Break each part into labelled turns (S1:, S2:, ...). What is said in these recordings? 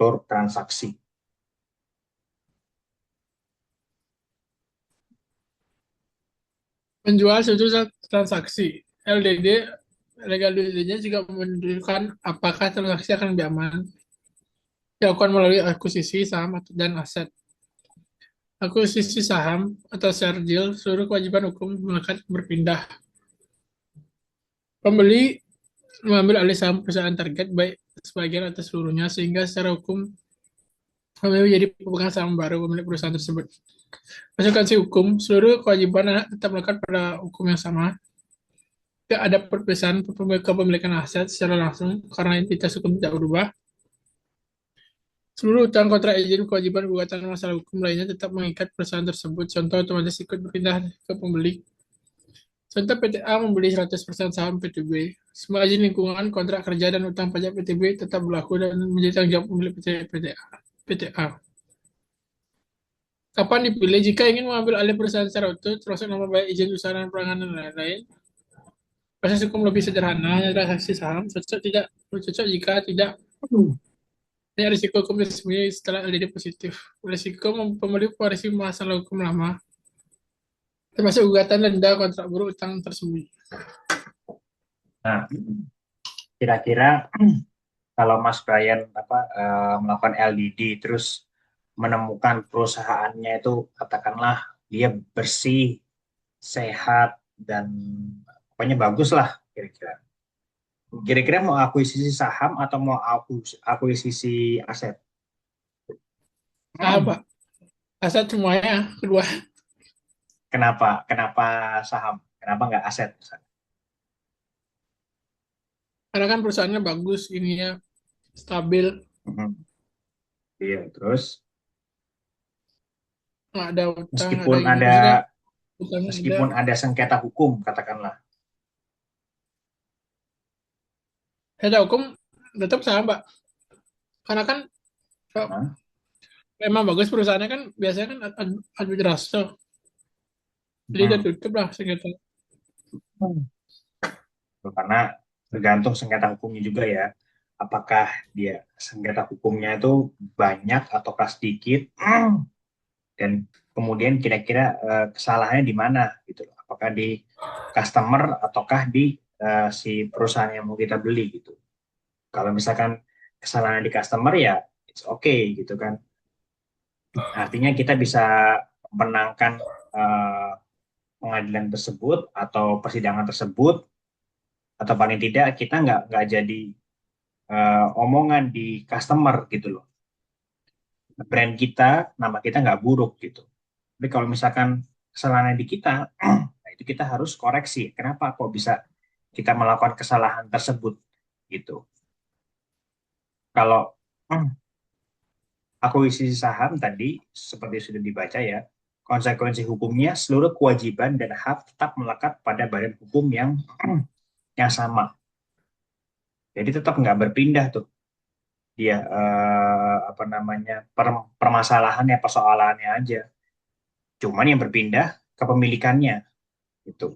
S1: struktur transaksi.
S2: Penjual suatu transaksi. LDD, legal due diligence juga menunjukkan apakah transaksi akan lebih aman dilakukan melalui akuisisi saham dan aset. Akuisisi saham atau share deal, seluruh kewajiban hukum melekat berpindah. Pembeli mengambil alih saham perusahaan target baik sebagian atau seluruhnya sehingga secara hukum pembeli menjadi pemegang saham baru pemilik perusahaan tersebut. Konsekuensi hukum, seluruh kewajiban tetap melekat pada hukum yang sama. Tidak ada perpisahan kepemilikan aset secara langsung karena entitas hukum tidak berubah. Seluruh utang, kontrak izin, kewajiban, gugatan, masalah hukum lainnya tetap mengikat perusahaan tersebut. Contoh otomatis ikut berpindah ke pembeli. Contoh PTA membeli 100% saham PTB. Semua izin lingkungan, kontrak kerja, dan utang pajak PTB tetap berlaku dan menjadi tanggung jawab pemilik PTA. Kapan dipilih? Jika ingin mengambil alih perusahaan secara utuh, termasuk nama baik, izin usaha, dan perangan, dan lain-lain. Proses hukum lebih sederhana, hanya transaksi saham, cocok jika tidak. Ini risiko hukum resmi setelah LDD positif. Risiko pembeli mewarisi masalah hukum lama, termasuk gugatan denda, kontrak buruh, utang tersembunyi.
S1: Nah, kira-kira kalau Mas Brian melakukan LDD terus menemukan perusahaannya itu katakanlah dia bersih, sehat dan pokoknya bagus lah kira-kira. Kira-kira mau akuisisi saham atau mau akuisisi aset?
S2: Saham, Pak. Aset semuanya, kedua.
S1: Kenapa? Kenapa saham? Kenapa nggak aset?
S2: Karena kan perusahaannya bagus, ininya stabil,
S1: Mhm. Iya, terus
S2: nggak ada utang, nggak ada
S1: meskipun
S2: ini.
S1: ada
S2: Maksudnya utangnya ada.
S1: meskipun ada sengketa hukum katakanlah.
S2: Ada hukum, tetap saham, Pak. Karena kan
S1: Nah,
S2: memang bagus perusahaannya kan biasanya kan arbitrase. Jadi udah
S1: mhm.
S2: tutup lah segitu.
S1: Karena tergantung sengketa hukumnya juga ya. Apakah dia sengketa hukumnya itu banyak ataukah sedikit, dan kemudian kira-kira kesalahannya di mana gitu loh. Apakah di customer ataukah di si perusahaan yang mau kita beli gitu. Kalau misalkan kesalahan di customer ya it's okay gitu kan. Artinya kita bisa memenangkan eh, pengadilan tersebut atau persidangan tersebut, atau paling tidak kita nggak jadi omongan di customer gitu loh. Brand kita, nama kita nggak buruk gitu. Tapi kalau misalkan kesalahan di kita, nah itu kita harus koreksi. Kenapa kok bisa kita melakukan kesalahan tersebut gitu. Kalau akuisisi saham tadi seperti sudah dibaca ya, konsekuensi hukumnya seluruh kewajiban dan hak tetap melekat pada badan hukum yang sama. Jadi tetap nggak berpindah tuh dia permasalahannya, persoalannya aja. Cuman yang berpindah kepemilikannya itu.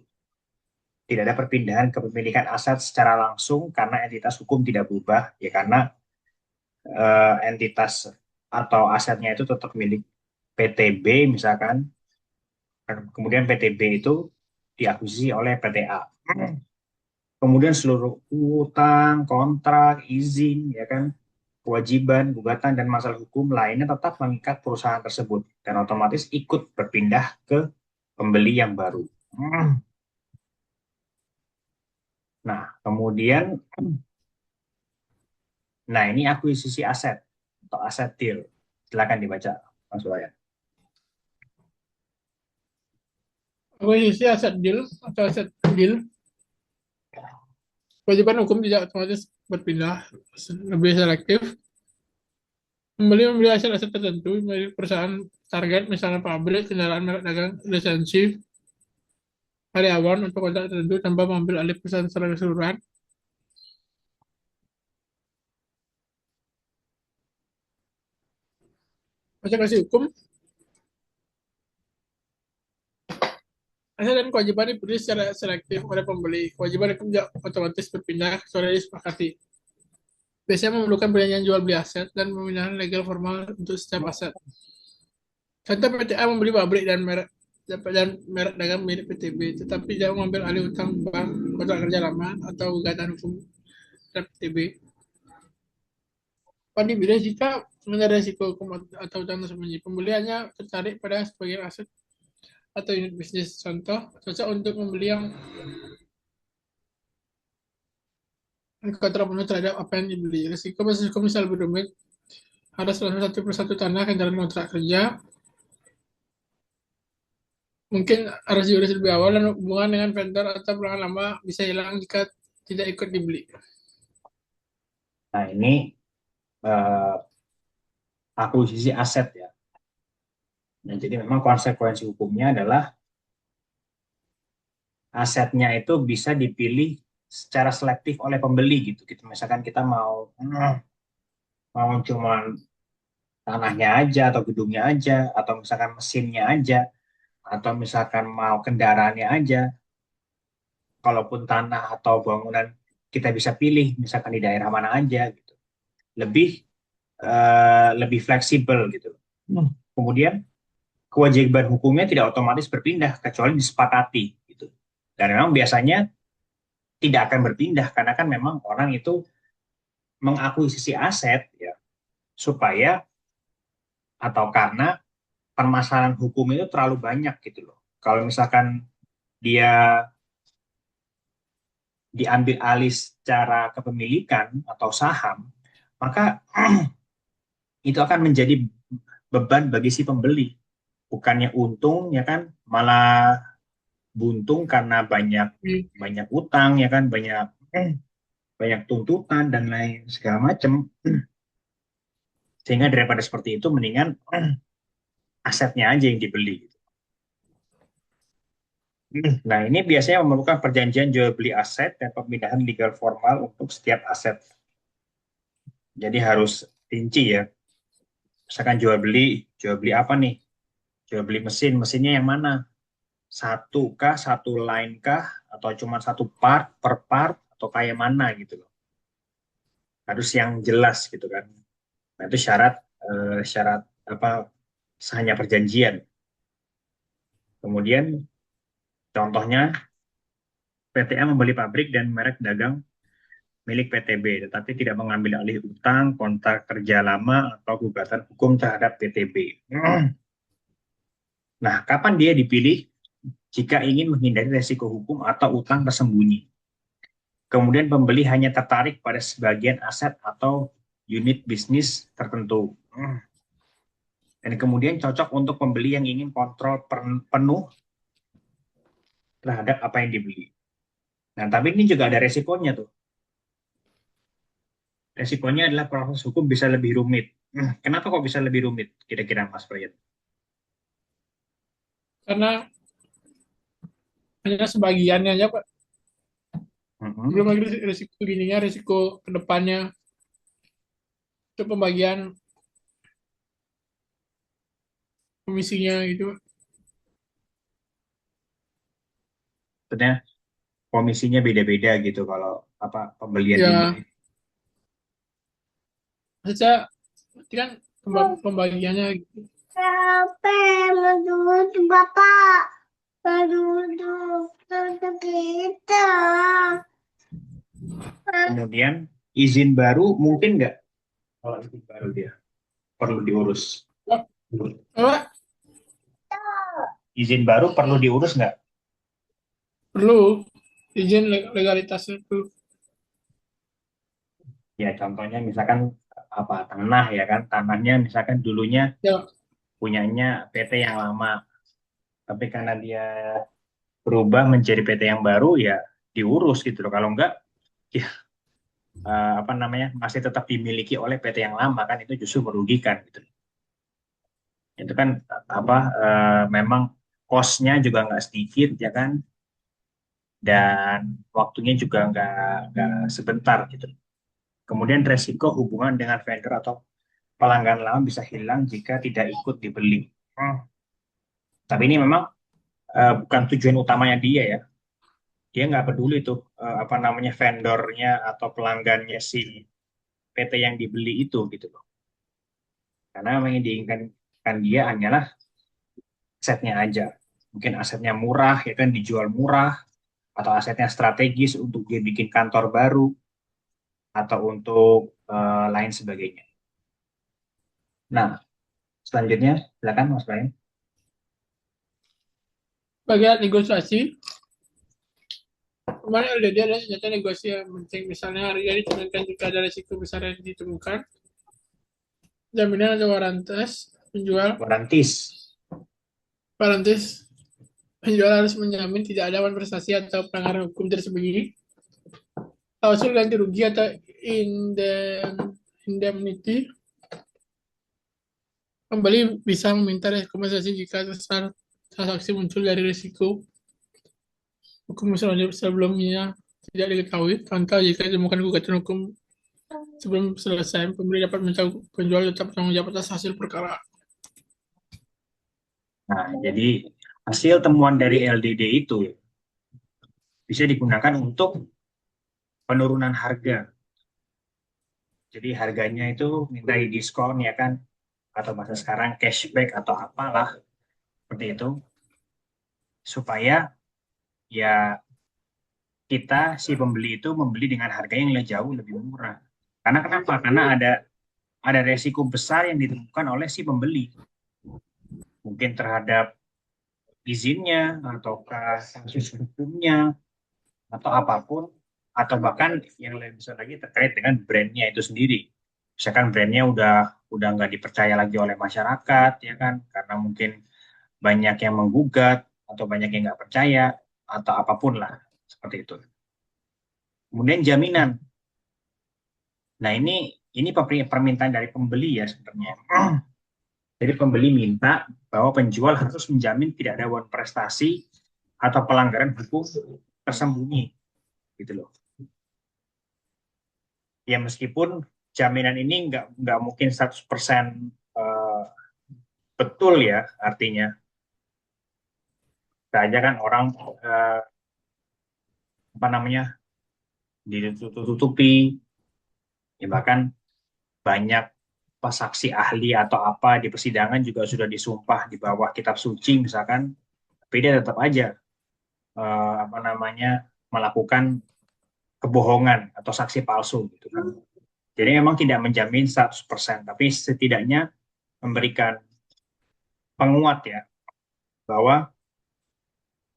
S1: Tidak ada perpindahan kepemilikan aset secara langsung karena entitas hukum tidak berubah ya, karena entitas atau asetnya itu tetap milik PTB misalkan, kemudian PTB itu diakuisisi oleh PTA. Kemudian seluruh utang, kontrak, izin, ya kan, kewajiban, gugatan, dan masalah hukum lainnya tetap mengikat perusahaan tersebut dan otomatis ikut berpindah ke pembeli yang baru. Nah, kemudian, nah ini akuisisi aset atau aset deal. Silakan dibaca, Mas Wayan.
S2: Akuisisi aset deal atau aset deal, kewajiban hukum tidak otomatis berpindah, lebih selektif. Membeli aset-aset tertentu milik perusahaan target, misalnya pabrik, kendaraan merek dagang, lisensi, karyawan untuk kontrak tertentu tanpa mengambil alih perusahaan secara keseluruhan. Konsekuensi hukum, aset dan kewajiban dipilih secara selektif oleh pembeli. Kewajiban hukum tidak otomatis berpindah kecuali disepakati. biasanya memerlukan perjanjian jual beli aset dan pemindahan legal formal untuk setiap aset. Contoh PTA membeli pabrik dan merek dagang milik PTB, tetapi dia mengambil alih utang bank, kontrak kerja lama, atau gugatan hukum terhadap PTB. Dapat dipilih jika mengenai risiko hukum atau utang tersembunyi. Pembeli hanya tertarik pada sebagian aset atau unit bisnis. Contoh, cocok untuk membeli yang kontrak penuh terhadap apa yang dibeli. Risiko basis hukum misal berumit, harus selesai satu persatu tanah, kendaraan kontrak kerja, mungkin harus diurus lebih awal, dan hubungan dengan vendor atau pelanggan lama bisa hilang jika tidak ikut dibeli.
S1: Nah, ini uh, akuisisi aset ya. Nah, jadi memang konsekuensi hukumnya adalah asetnya itu bisa dipilih secara selektif oleh pembeli gitu. Gitu. Misalkan kita mau cuma tanahnya aja atau gedungnya aja atau misalkan mesinnya aja atau misalkan mau kendaraannya aja. Kalaupun tanah atau bangunan kita bisa pilih misalkan di daerah mana aja gitu. Lebih lebih fleksibel gitu. Kemudian kewajiban hukumnya tidak otomatis berpindah kecuali disepakati gitu. Dan memang biasanya tidak akan berpindah karena kan memang orang itu mengakuisisi aset ya supaya atau karena permasalahan hukum itu terlalu banyak gitu loh. Kalau misalkan dia diambil alih secara kepemilikan atau saham, maka itu akan menjadi beban bagi si pembeli. Bukannya untung ya kan, malah buntung karena banyak banyak utang ya kan, banyak tuntutan dan lain segala macam. Sehingga daripada seperti itu mendingan asetnya aja yang dibeli. Nah, ini biasanya memerlukan perjanjian jual beli aset dan pemindahan legal formal untuk setiap aset. Jadi harus rinci ya. Misalkan jual beli apa nih? Jual beli mesin, mesinnya yang mana? Satu kah, satu line kah, atau cuma satu part per part, atau kayak mana gitu loh. Harus yang jelas gitu kan. Nah, itu syarat apa sahnya perjanjian. Kemudian contohnya PTA membeli pabrik dan merek dagang milik PTB, tetapi tidak mengambil alih utang, kontrak kerja lama, atau gugatan hukum terhadap PTB. Nah, kapan dia dipilih? Jika ingin menghindari resiko hukum atau utang tersembunyi. Kemudian pembeli hanya tertarik pada sebagian aset atau unit bisnis tertentu. Dan kemudian cocok untuk pembeli yang ingin kontrol penuh terhadap apa yang dibeli. Nah, tapi ini juga ada resikonya tuh. Resikonya adalah proses hukum bisa lebih rumit. Kenapa kok bisa lebih rumit? Kira-kira Mas Brian?
S2: Karena hanya sebagiannya aja, Pak. Belum lagi risiko gininya, risiko kedepannya, itu pembagian komisinya gitu.
S1: Maksudnya komisinya beda-beda gitu kalau apa pembelian unit.
S2: Ya, saja kan pembagiannya gitu.
S3: Capek, mau duduk, Bapak. Mau duduk, duduk kita.
S1: Kemudian izin baru mungkin nggak kalau izin baru dia perlu diurus.
S2: Apa?
S1: Izin baru perlu diurus nggak?
S2: Perlu izin legalitasnya itu.
S1: Ya contohnya misalkan apa tanah ya kan tanahnya misalkan dulunya
S2: Ya,
S1: punyanya PT yang lama, tapi karena dia berubah menjadi PT yang baru ya diurus gitu loh. Kalau enggak ya apa namanya masih tetap dimiliki oleh PT yang lama kan itu justru merugikan gitu. Itu kan apa memang kosnya juga nggak sedikit ya kan dan waktunya juga nggak sebentar gitu. Kemudian resiko hubungan dengan vendor atau pelanggan lama bisa hilang jika tidak ikut dibeli. Hmm. Tapi ini memang bukan tujuan utamanya dia ya. Dia nggak peduli tuh apa namanya vendornya atau pelanggannya si PT yang dibeli itu gitu loh. Karena memang yang diinginkan dia hanyalah asetnya aja. Mungkin asetnya murah, ya kan dijual murah, atau asetnya strategis untuk dia bikin kantor baru, atau untuk lain sebagainya. Nah, selanjutnya, silakan Mas Brian.
S2: Bagian negosiasi, kemarin LDD ada senjata negosiasi yang penting. Misalnya harga diturunkan jika ada risiko besar yang ditemukan. Jaminan atau warantes penjual. Warantis penjual harus menjamin tidak ada prestasi atau pelanggaran hukum tersembunyi. Klausul ganti rugi atau indemnity, pembeli bisa meminta kompensasi jika transaksi muncul dari risiko hukum sebelumnya tidak diketahui. Contoh, jika ditemukan gugatan hukum sebelum selesai, pembeli dapat mencabut, penjual tetap bertanggung jawab atas hasil perkara.
S1: Nah, jadi hasil temuan dari LDD itu bisa digunakan untuk penurunan harga. Jadi harganya itu minta diskon ya kan, atau bahasa sekarang cashback atau apalah seperti itu, supaya ya kita si pembeli itu membeli dengan harga yang jauh lebih murah. Karena kenapa? Karena ada resiko besar yang ditemukan oleh si pembeli, mungkin terhadap izinnya ataukah kasus hukumnya atau apapun, atau bahkan yang lebih besar lagi terkait dengan brandnya itu sendiri. Misalkan brandnya udah nggak dipercaya lagi oleh masyarakat ya kan, karena mungkin banyak yang menggugat atau banyak yang nggak percaya atau apapun lah seperti itu. Kemudian jaminan. Nah ini permintaan dari pembeli ya sebenarnya. Jadi pembeli minta bahwa penjual harus menjamin tidak ada prestasi atau pelanggaran hukum tersembunyi, gitu loh. Ya meskipun jaminan ini nggak mungkin 100% betul ya, artinya. Bisa aja kan orang ditutup-tutupi, ya bahkan banyak saksi ahli atau apa di persidangan juga sudah disumpah di bawah kitab suci misalkan, tapi dia tetap aja melakukan kebohongan atau saksi palsu gitu kan. Jadi memang tidak menjamin 100%, tapi setidaknya memberikan penguat ya bahwa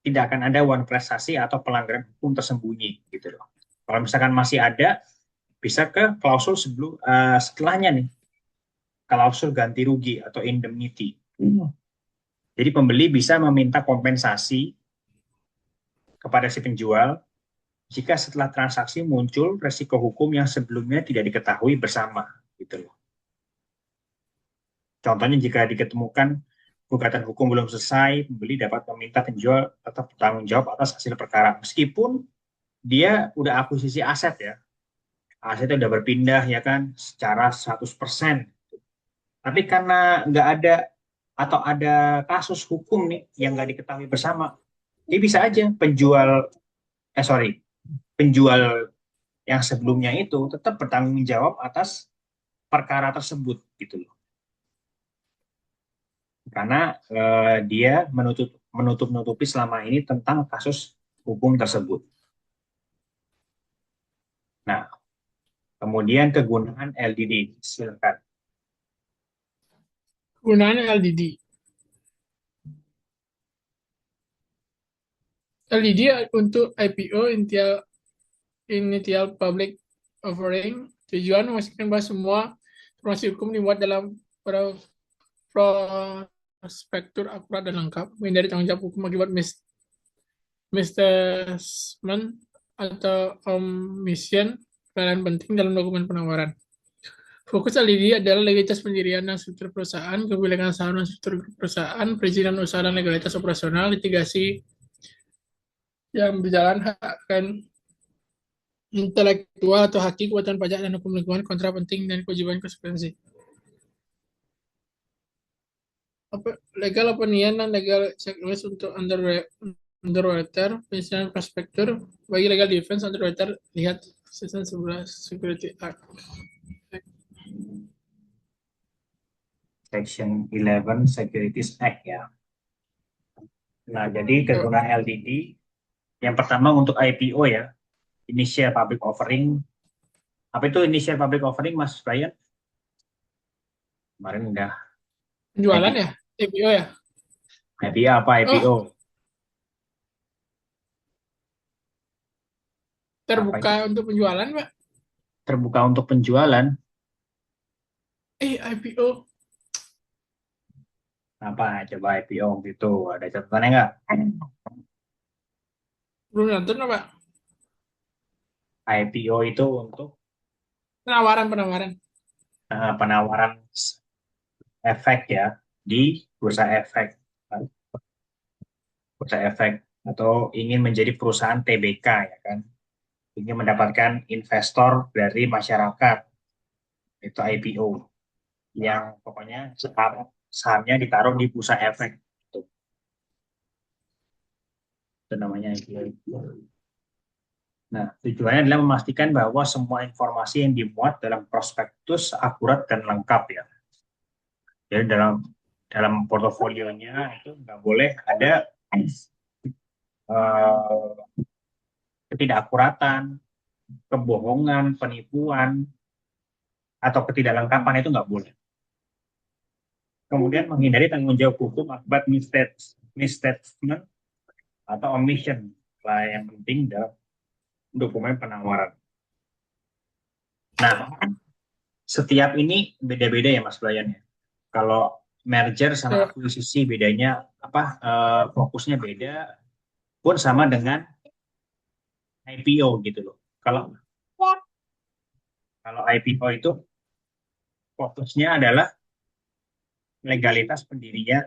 S1: tidak akan ada prestasi atau pelanggaran hukum tersembunyi gitu loh. Kalau misalkan masih ada, bisa ke klausul setelahnya nih, klausul ganti rugi atau indemnity. Jadi pembeli bisa meminta kompensasi kepada si penjual jika setelah transaksi muncul resiko hukum yang sebelumnya tidak diketahui bersama, gitu loh. Contohnya jika diketemukan gugatan hukum belum selesai, pembeli dapat meminta penjual tetap bertanggung jawab atas hasil perkara, meskipun dia udah akuisisi aset ya, asetnya udah berpindah ya kan, secara 100%. Tapi karena nggak ada atau ada kasus hukum nih yang nggak diketahui bersama, dia bisa aja penjual yang sebelumnya itu tetap bertanggung jawab atas perkara tersebut gitu loh. Karena dia menutup-nutupi selama ini tentang kasus hukum tersebut. Nah, kemudian kegunaan LDD, silakan.
S2: Kegunaan LDD. LDD untuk IPO, Initial Public Offering, tujuan memastikan bahwa semua informasi hukum dimuat dalam prospektur akurat dan lengkap, menghindari tanggung jawab hukum akibat misstatement atau omission kelalaian penting dalam dokumen penawaran. Fokus LDD adalah legalitas pendirian dan struktur perusahaan, kepemilikan saham dan struktur perusahaan, perizinan usaha dan legalitas operasional, litigasi yang berjalan, hak akan intelektual atau haki, kekuatan pajak dan hukum lingkungan, kontra penting dan kewajiban konsekuensi. Legal opinion dan legal checklist untuk underwriter, penyelesaian prospektur. Bagi legal defense underwriter, lihat season 11 Security Act.
S1: Section 11 Securities Act ya. Nah, jadi kegunaan LDD yang pertama untuk IPO ya, Initial Public Offering. Apa itu Initial Public Offering, Mas Brian? Kemarin udah
S2: Penjualan ya? IPO ya?
S1: IPO apa IPO?
S2: Oh, terbuka
S1: Apa itu?
S2: untuk penjualan, Pak.
S1: Terbuka untuk penjualan.
S2: IPO.
S1: Apa coba IPO gitu? Ada catatannya nggak?
S2: Belum nonton, Pak.
S1: IPO itu untuk
S2: Penawaran.
S1: penawaran efek ya di bursa efek. Bursa efek atau ingin menjadi perusahaan TBK ya kan? Ingin mendapatkan investor dari masyarakat. Itu IPO. Yang pokoknya sahamnya ditaruh di bursa efek. Itu namanya IPO. Nah, tujuannya adalah memastikan bahwa semua informasi yang dimuat dalam prospektus akurat dan lengkap ya. Jadi dalam portofolionya itu nggak boleh ada eh, ketidakakuratan, kebohongan, penipuan, atau ketidaklengkapan itu nggak boleh. Kemudian menghindari tanggung jawab hukum akibat misstatement atau omission lah yang penting dalam dokumen penawaran. Nah, setiap ini beda-beda ya Mas Brian ya. Kalau merger sama akuisisi bedanya apa? Fokusnya beda, pun sama dengan IPO gitu loh. Kalau kalau IPO itu fokusnya adalah legalitas pendirinya,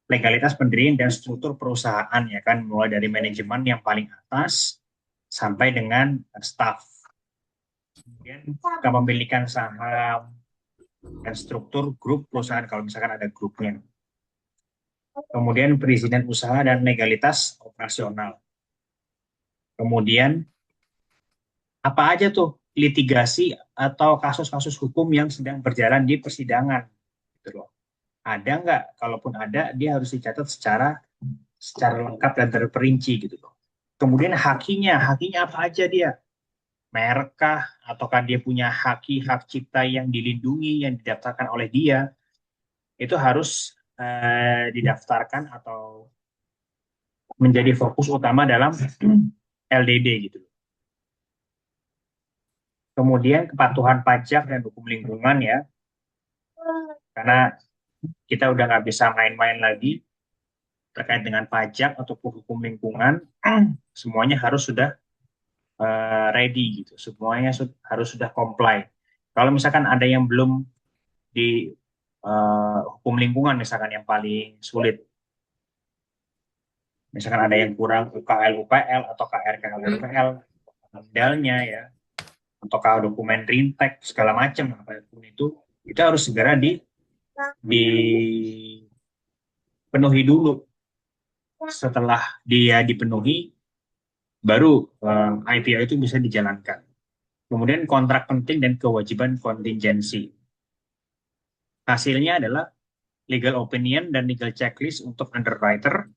S1: legalitas pendirian dan struktur perusahaan ya kan, mulai dari manajemen yang paling atas sampai dengan staff. Kemudian kepemilikan saham dan struktur grup perusahaan kalau misalkan ada grupnya. Kemudian perizinan usaha dan legalitas operasional. Kemudian apa aja tuh litigasi atau kasus-kasus hukum yang sedang berjalan di persidangan gitu loh. Ada nggak? Kalaupun ada, dia harus dicatat secara lengkap dan terperinci gitu loh. Kemudian hakinya apa aja dia? Merek kah? Ataukah dia punya hak cipta yang dilindungi, yang didaftarkan oleh dia? Itu harus didaftarkan atau menjadi fokus utama dalam LDD gitu. Kemudian kepatuhan pajak dan hukum lingkungan ya, karena kita udah nggak bisa main-main lagi terkait dengan pajak ataupun hukum lingkungan, semuanya harus sudah ready gitu, semuanya harus sudah comply. Kalau misalkan ada yang belum di hukum lingkungan, misalkan yang paling sulit, misalkan ada yang kurang UKL UPL atau KRKL UPL, amdalnya ya, atau dokumen rintek segala macam apapun itu harus segera dipenuhi dulu. Setelah dia dipenuhi, baru IPO itu bisa dijalankan. Kemudian kontrak penting dan kewajiban kontingensi. Hasilnya adalah legal opinion dan legal checklist untuk underwriter.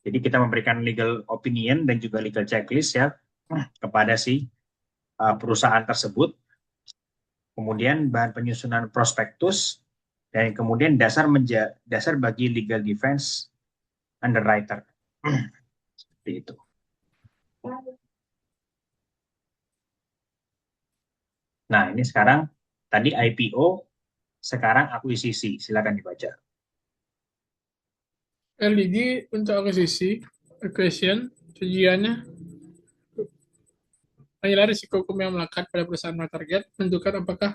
S1: Jadi kita memberikan legal opinion dan juga legal checklist ya kepada si perusahaan tersebut. Kemudian bahan penyusunan prospektus dan kemudian dasar bagi legal defense underwriter. Seperti itu. Nah, ini sekarang tadi IPO, sekarang akuisisi. Silakan dibaca.
S2: LDD untuk akuisisi, acquisition, tujuannya menilai risiko hukum yang melekat pada perusahaan target, menentukan apakah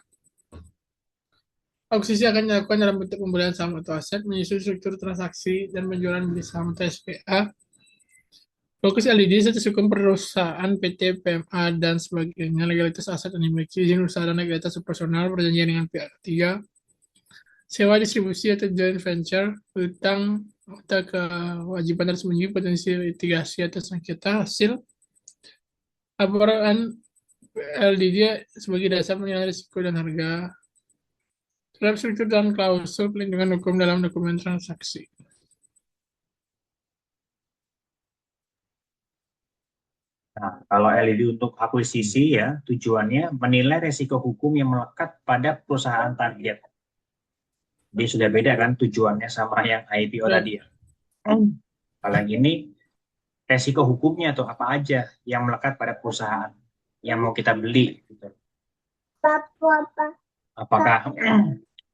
S2: akuisisi akan dilakukan dalam bentuk pembelian saham atau aset, menyusun struktur transaksi, dan penjualan beli saham atau SPA. Fokus LDD status hukum perusahaan, PT, PMA, dan sebagainya, legalitas aset yang dimiliki, izin usaha dan legalitas operasional, perjanjian dengan pihak ketiga, sewa distribusi atau joint venture, hutang atau kewajiban tersembunyi, potensi litigasi atau sengketa, hasil, laporan LD dia sebagai dasar penilaian risiko dan harga terhadap struktur dan klausul pelindungan hukum dalam dokumen transaksi.
S1: Nah, kalau LED untuk akuisisi ya, tujuannya menilai resiko hukum yang melekat pada perusahaan target. Dia sudah beda kan tujuannya sama yang IPO
S2: Ya,
S1: tadi ya. Kalau yang ini resiko hukumnya atau apa aja yang melekat pada perusahaan yang mau kita beli gitu.
S3: Papa.
S1: Apakah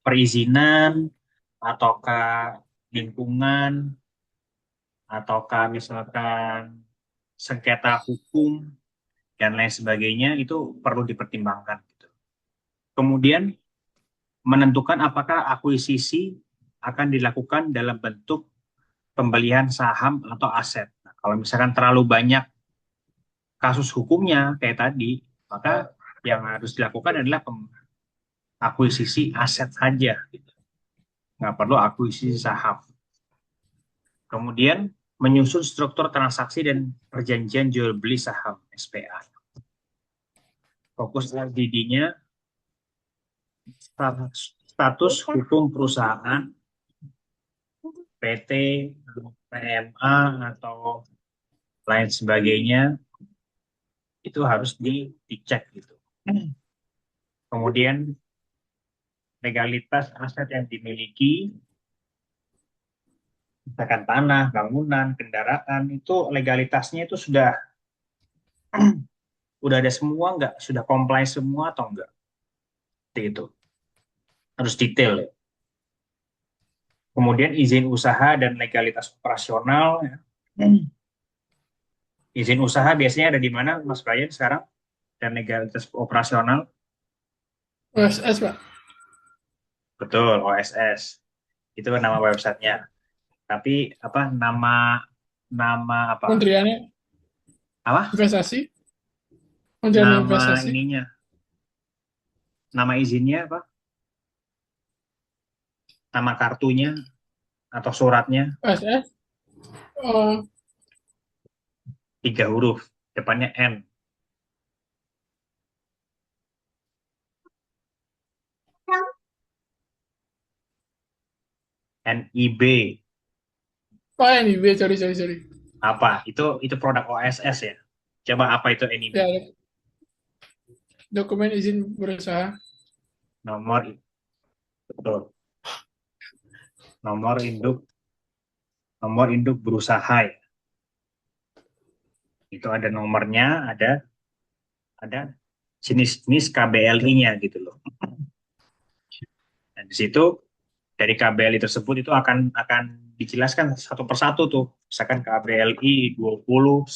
S1: perizinan ataukah lingkungan ataukah misalkan sengketa hukum dan lain sebagainya itu perlu dipertimbangkan gitu. Kemudian menentukan apakah akuisisi akan dilakukan dalam bentuk pembelian saham atau aset. Nah, kalau misalkan terlalu banyak kasus hukumnya kayak tadi, maka yang harus dilakukan adalah akuisisi aset saja, gitu. Nggak perlu akuisisi saham. Kemudian menyusun struktur transaksi dan perjanjian jual beli saham SPA. Fokus LDD-nya status hukum perusahaan, PT, PMA atau lain sebagainya itu harus dicek gitu. Kemudian legalitas aset yang dimiliki, misalkan tanah, bangunan, kendaraan itu legalitasnya itu udah ada semua nggak? Sudah comply semua atau enggak? Seperti itu. Harus detail ya. Kemudian izin usaha dan legalitas operasional ya. Izin usaha biasanya ada di mana Mas Brian sekarang dan legalitas operasional?
S2: OSS, Pak.
S1: Betul, OSS. Itu nama websitenya. Tapi apa nama apa?
S2: Kementeriannya
S1: Apa?
S2: investasi, Kementerian
S1: Nama
S2: investasi,
S1: ininya, nama izinnya apa? Nama kartunya atau suratnya
S2: OSS, oh,
S1: 3 huruf, depannya N. NIB.
S2: oh NIB, sorry.
S1: Apa? Itu produk OSS ya. Coba apa itu NIB?
S2: Ya, dokumen izin berusaha.
S1: Nomor betul. Nomor induk berusaha ya. Itu ada nomornya, ada jenis-jenis KBLI-nya gitu loh. Dan di situ dari KBLI tersebut itu akan dijelaskan satu persatu tuh. Misalkan KBLI 20118,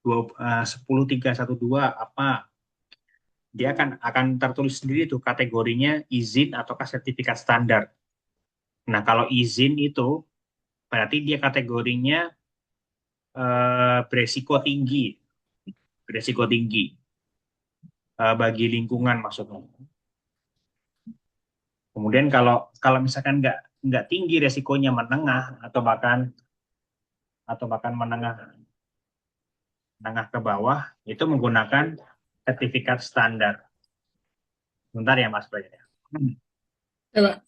S1: 10312 apa. Dia akan tertulis sendiri tuh kategorinya izin ataukah sertifikat standar. Nah, kalau izin itu berarti dia kategorinya beresiko tinggi, beresiko tinggi bagi lingkungan maksudnya. Kemudian kalau kalau misalkan nggak tinggi resikonya menengah atau bahkan menengah menengah ke bawah itu menggunakan sertifikat standar. Bentar ya Mas Bay.
S2: Ya, Pak.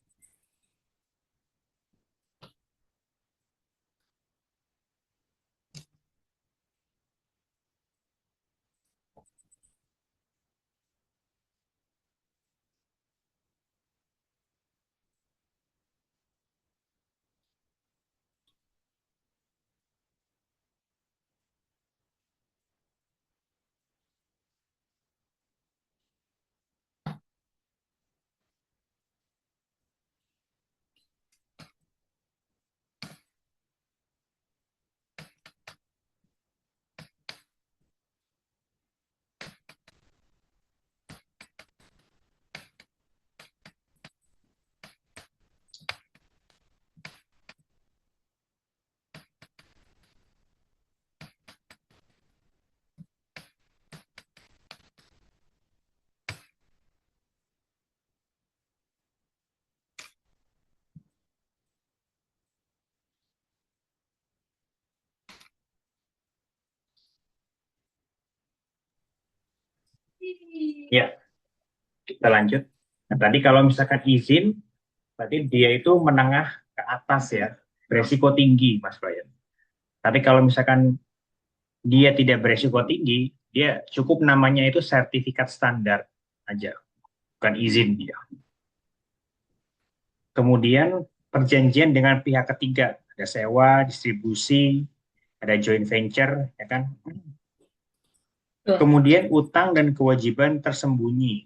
S1: Ya, kita lanjut. Nah, tadi kalau misalkan izin, berarti dia itu menengah ke atas ya, beresiko tinggi, Mas Brian. Tapi kalau misalkan dia tidak beresiko tinggi, dia cukup namanya itu sertifikat standar aja, bukan izin dia. Kemudian perjanjian dengan pihak ketiga, ada sewa, distribusi, ada joint venture, ya kan?
S2: Coba.
S1: Kemudian utang dan kewajiban tersembunyi.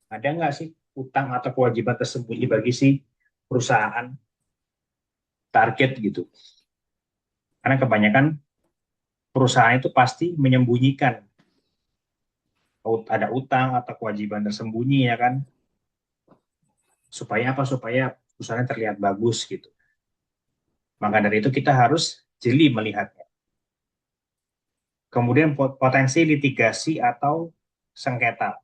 S1: Ada nggak sih utang atau kewajiban tersembunyi bagi si perusahaan target gitu? Karena kebanyakan perusahaan itu pasti menyembunyikan ada utang atau kewajiban tersembunyi ya kan? Supaya apa? Supaya perusahaan terlihat bagus gitu. Maka dari itu kita harus jeli melihatnya. Kemudian potensi litigasi atau sengketa.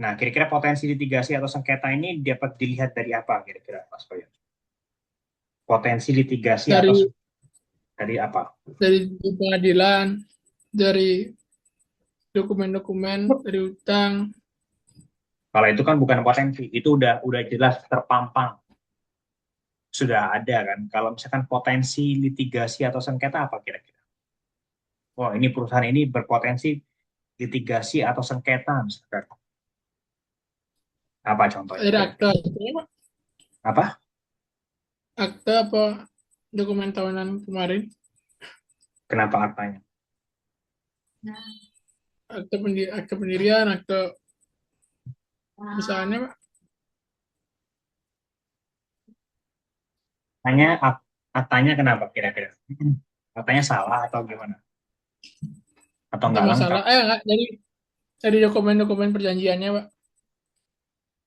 S1: Nah, kira-kira potensi litigasi atau sengketa ini dapat dilihat dari apa kira-kira, Mas Boyan? Potensi litigasi atau
S2: Dari
S1: dari apa?
S2: di pengadilan, dari dokumen-dokumen, dari utang.
S1: Kalau itu kan bukan potensi, itu udah jelas terpampang, sudah ada kan. Kalau misalkan potensi litigasi atau sengketa apa kira-kira? Oh, ini perusahaan ini berpotensi litigasi atau sengketa misalkan. Apa contohnya
S2: Dari
S1: kira-kira?
S2: akta.
S1: Apa?
S2: Akta apa dokumen tahunan kemarin?
S1: Kenapa aktanya?
S2: Akta pendirian, akta misalnya, Pak.
S1: Tanya aktanya kenapa kira-kira? Aktanya salah atau gimana? Atau
S2: Atau
S1: nggak lengkap?
S2: masalah, enggak, dari dokumen-dokumen perjanjiannya, Pak.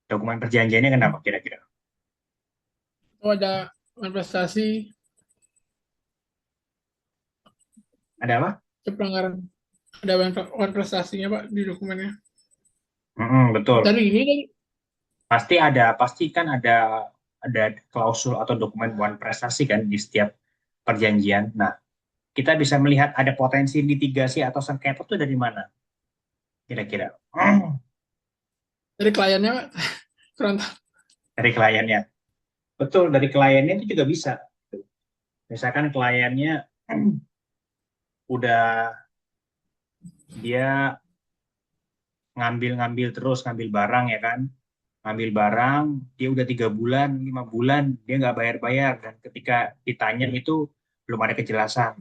S1: Dokumen perjanjiannya kenapa kira-kira?
S2: Atau ada manifestasi,
S1: Ada apa?
S2: pelanggaran, ada manifestasinya, Pak, di dokumennya.
S1: Betul.
S2: Dari ini,
S1: Pasti kan ada klausul atau dokumen wan prestasi kan di setiap perjanjian. Nah, kita bisa melihat ada potensi litigasi atau sengketa itu dari mana kira-kira?
S2: dari kliennya, Pak. Kurang tahu.
S1: Dari kliennya. Betul, dari kliennya itu juga bisa. Misalkan kliennya udah dia ngambil-ngambil terus ngambil barang ya kan, ngambil barang dia udah 3 bulan 5 bulan dia nggak bayar-bayar dan ketika ditanya itu belum ada kejelasan.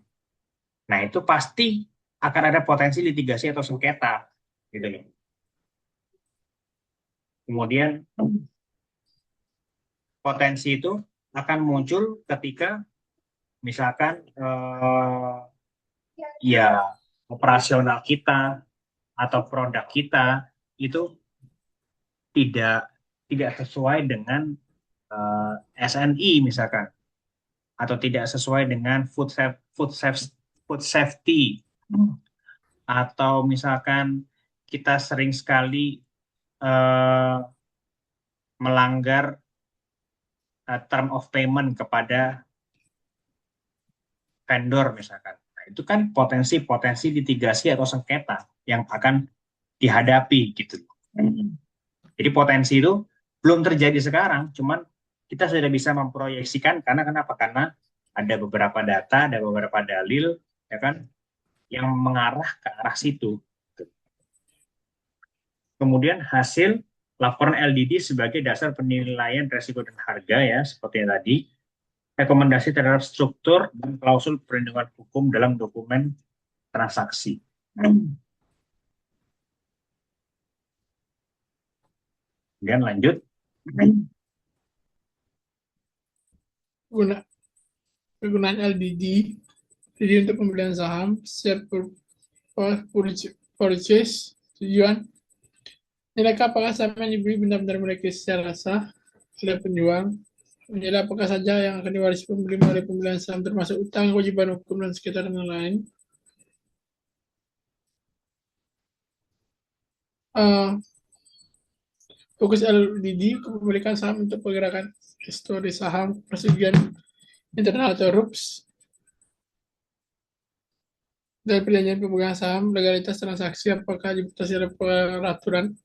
S1: Nah, itu pasti akan ada potensi litigasi atau sengketa, gitu loh. Kemudian potensi itu akan muncul ketika misalkan ya operasional kita atau produk kita itu tidak tidak sesuai dengan SNI misalkan atau tidak sesuai dengan food safety atau misalkan kita sering sekali eh, melanggar term of payment kepada vendor misalkan. Nah, itu kan potensi-potensi litigasi atau sengketa yang akan dihadapi gitu. Jadi potensi itu belum terjadi sekarang, cuman kita sudah bisa memproyeksikan karena kenapa? Karena ada beberapa data, ada beberapa dalil, ya kan, yang mengarah ke arah situ. Kemudian hasil laporan LDD sebagai dasar penilaian risiko dan harga ya, seperti yang tadi. Rekomendasi terhadap struktur dan klausul perlindungan hukum dalam dokumen transaksi. Kemudian lanjut.
S2: Kegunaan LDD, jadi untuk pembelian saham, share purchase, tujuan, nilai apakah saham yang dibeli benar-benar memiliki secara sah oleh penjual, menilai apakah saja yang akan diwarisi pembeli melalui pembelian saham termasuk utang, kewajiban hukum, dan sekitar yang lain. Fokus LDD kepemilikan saham untuk pergerakan histori saham, persetujuan internal atau RUPS, Dari perjanjian pemegang saham, legalitas transaksi apakah dibatasi oleh peraturan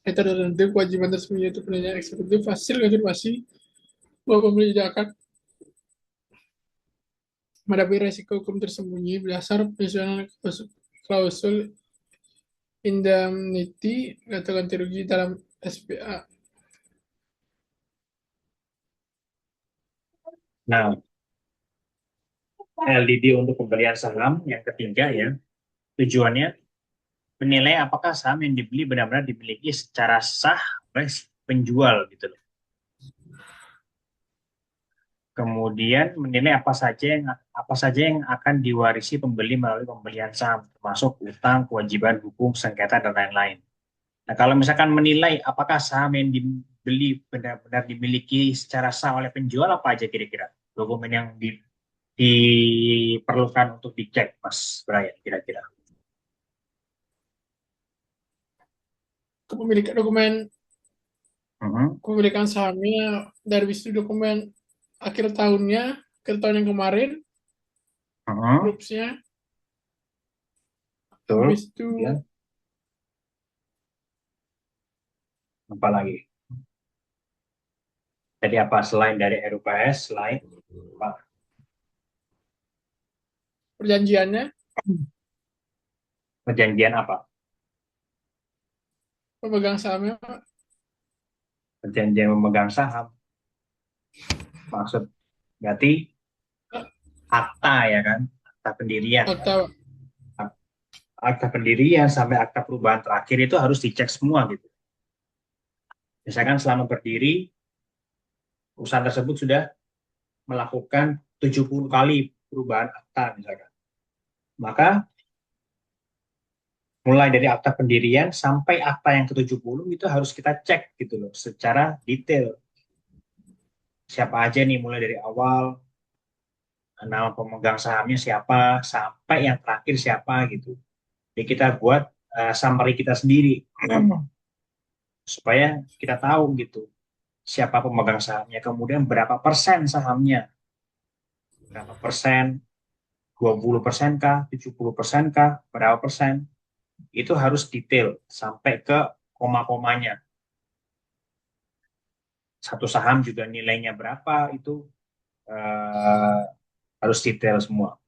S2: tertentu, kewajiban tersembunyi itu perjanjian eksekutif, hasil konfirmasi bahwa pembeli tidak akan menghadapi resiko hukum tersembunyi berdasar penyusunan klausul indemnity atau ganti rugi dalam SPA.
S1: Nah, LDD untuk pembelian saham yang ketiga ya, tujuannya menilai apakah saham yang dibeli benar-benar dimiliki secara sah oleh penjual gitu loh. Kemudian menilai apa saja yang akan diwarisi pembeli melalui pembelian saham, termasuk utang, kewajiban hukum, sengketa dan lain-lain. Nah, kalau misalkan menilai apakah saham yang dibeli benar-benar dimiliki secara sah oleh penjual, apa aja kira-kira dokumen yang diperlukan untuk dicek, Mas Brian, kira-kira?
S2: Kepemilikan dokumen
S1: Mhm,
S2: kepemilikan sahamnya dari situ dokumen akhir tahunnya, akhir tahun yang kemarin,
S1: mhm,
S2: grupsnya,
S1: betul.
S2: habis itu
S1: Kemudian apa lagi? Jadi apa selain dari RUPS, selain apa?
S2: perjanjiannya,
S1: Perjanjian apa?
S2: pemegang sahamnya,
S1: Perjanjian memegang saham. Maksud berarti akta ya kan? Akta pendirian kan?
S2: atau
S1: Akta pendirian sampai akta perubahan terakhir itu harus dicek semua gitu. Misalkan selama berdiri, perusahaan tersebut sudah melakukan 70 kali perubahan akta misalkan. Maka mulai dari akta pendirian sampai akta yang ke-70 itu harus kita cek gitu loh secara detail. Siapa aja nih mulai dari awal, nama pemegang sahamnya siapa, sampai yang terakhir siapa gitu. Jadi kita buat summary kita sendiri supaya kita tahu gitu siapa pemegang sahamnya, kemudian berapa persen sahamnya, berapa persen, 20% kah, 70% kah, berapa persen, itu harus detail sampai ke koma-komanya. Satu saham juga nilainya berapa, itu eh, harus detail semua.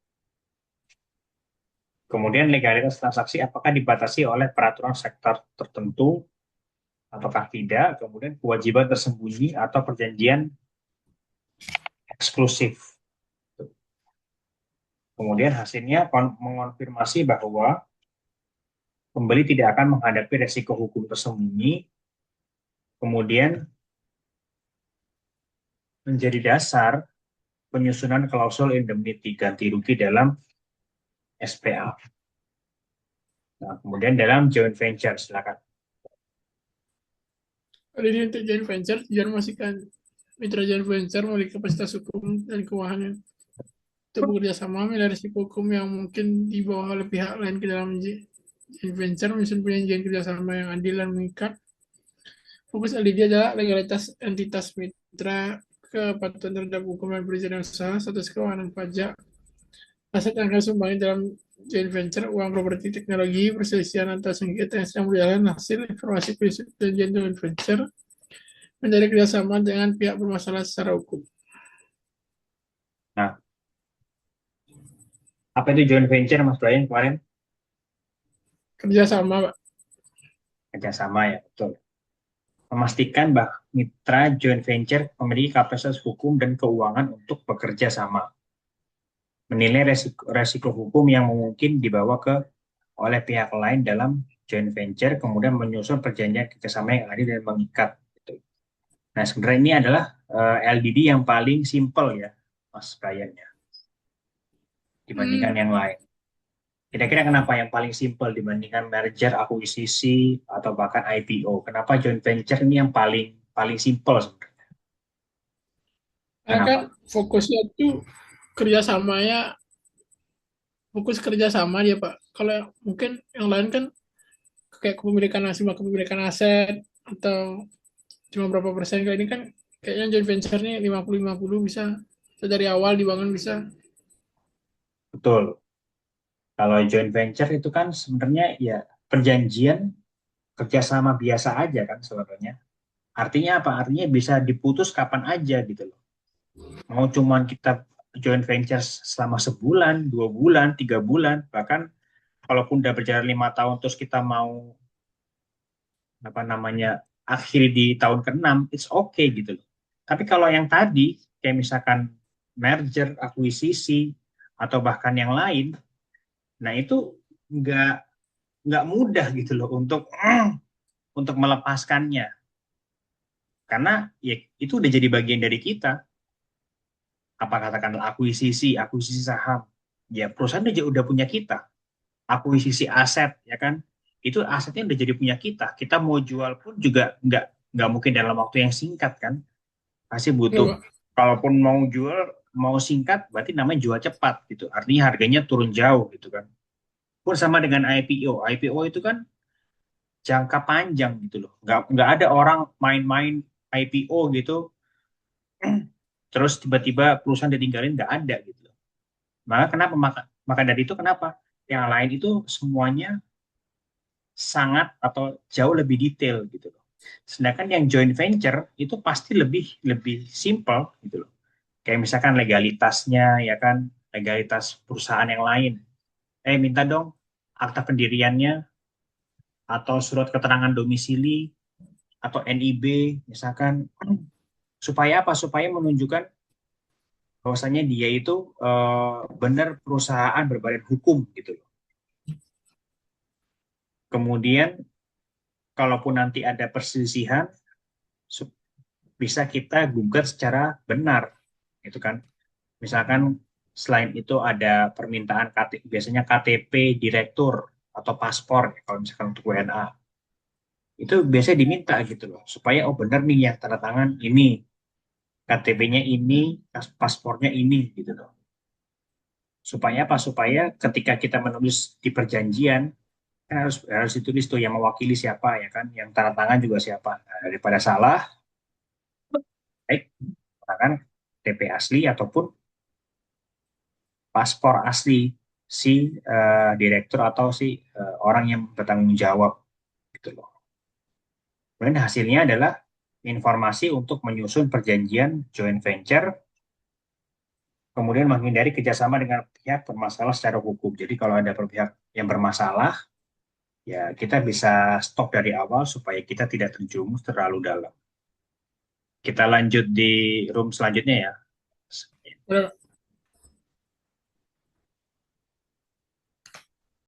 S1: Kemudian legalitas transaksi apakah dibatasi oleh peraturan sektor tertentu ataukah tidak, kemudian kewajiban tersembunyi atau perjanjian eksklusif. Kemudian hasilnya mengonfirmasi bahwa pembeli tidak akan menghadapi resiko hukum tersembunyi, kemudian menjadi dasar penyusunan klausul indemnity ganti rugi dalam SPA. Nah, kemudian dalam joint venture, silakan.
S2: ini untuk joint venture, tujuan memastikan mitra joint venture memiliki kapasitas hukum dan keuangan yang untuk bekerja sama menilai risiko hukum yang mungkin dibawa oleh pihak lain ke dalam joint venture, menyusun perjanjian kerjasama yang adil dan mengikat. Fokus LDD adalah legalitas entitas mitra, kepatuhan terhadap hukum dan perizinan usaha, status keuangan pajak, aset yang akan sumbangi dalam joint venture, uang properti teknologi, perselisihan atau sengketa yang sedang berjalan, hasil informasi perjanjian joint venture, menjadi kerjasama dengan pihak bermasalah secara hukum.
S1: Nah, apa itu joint venture, Mas Brian, kemarin?
S2: Kerjasama, Pak.
S1: Kerjasama ya, betul. Memastikan bahwa mitra joint venture memiliki kapasitas hukum dan keuangan untuk bekerja sama. Menilai resiko hukum yang mungkin dibawa oleh pihak lain dalam joint venture, kemudian menyusun perjanjian kerjasama yang adil dan mengikat. Gitu. Nah, sebenarnya ini adalah LDD yang paling simple ya, Mas Brian ya, dibandingkan yang lain. Kira-kira kenapa yang paling simple dibandingkan merger, akuisisi, atau bahkan IPO? Kenapa joint venture ini yang paling paling simple sebenarnya?
S2: Karena kan
S1: Kenapa?
S2: fokusnya itu kerjasamanya, fokus kerjasama dia, Pak. Kalau mungkin yang lain kan kayak kepemilikan aset atau cuma berapa persen, kayak ini kan kayaknya joint venture nih 50-50 bisa dari awal dibangun bisa.
S1: Betul. Kalau joint venture itu kan sebenarnya ya perjanjian kerjasama biasa aja kan sebenarnya. Artinya apa? Artinya bisa diputus kapan aja gitu loh. Mau cuman kita joint venture selama sebulan, 2 bulan, 3 bulan, bahkan kalaupun udah berjalan 5 tahun terus kita mau apa namanya akhiri di tahun ke-6, it's okay gitu loh. Tapi kalau yang tadi kayak misalkan merger, akuisisi atau bahkan yang lain, nah itu nggak nggak mudah gitu loh untuk melepaskannya karena ya itu udah jadi bagian dari kita. Apa katakanlah akuisisi saham, ya perusahaan udah punya kita. Akuisisi aset, ya kan, itu asetnya udah jadi punya kita. Kita mau jual pun juga nggak mungkin dalam waktu yang singkat kan, pasti
S2: Iya,
S1: butuh.
S2: Pak.
S1: Kalaupun mau jual mau singkat, berarti namanya jual cepat gitu. Artinya harganya turun jauh gitu kan. Pun sama dengan IPO. IPO itu kan jangka panjang gitu loh. Nggak ada orang main-main IPO gitu, terus tiba-tiba perusahaan ditinggalin, nggak ada gitu loh. Maka kenapa? Maka dari itu kenapa? Yang lain itu semuanya sangat atau jauh lebih detail gitu loh. Sedangkan yang joint venture itu pasti lebih lebih simple gitu loh. Kayak misalkan legalitasnya ya kan, legalitas perusahaan yang lain. Minta dong akta pendiriannya atau surat keterangan domisili atau NIB misalkan, supaya apa? Supaya menunjukkan bahwasanya dia itu benar perusahaan berbadan hukum gitu loh. Kemudian kalaupun nanti ada perselisihan bisa kita gugat secara benar gitu kan. Misalkan selain itu ada permintaan biasanya KTP direktur atau paspor ya, kalau misalkan untuk WNA itu biasanya diminta gitu loh supaya oh benar nih yang tanda tangan ini, KTP-nya ini, paspornya ini gitu loh. Supaya apa? Supaya ketika kita menulis di perjanjian kan harus ditulis tuh yang mewakili siapa ya kan, yang tanda tangan juga siapa. Nah, daripada salah, baik menggunakan KTP asli ataupun paspor asli si direktur atau si orang yang bertanggung jawab gitu loh. Kemudian hasilnya adalah informasi untuk menyusun perjanjian joint venture, kemudian menghindari kerjasama dengan pihak bermasalah secara hukum. Jadi kalau ada pihak yang bermasalah, ya kita bisa stop dari awal supaya kita tidak terjerumus terlalu dalam. Kita lanjut di room selanjutnya ya.
S2: Udah, Pak.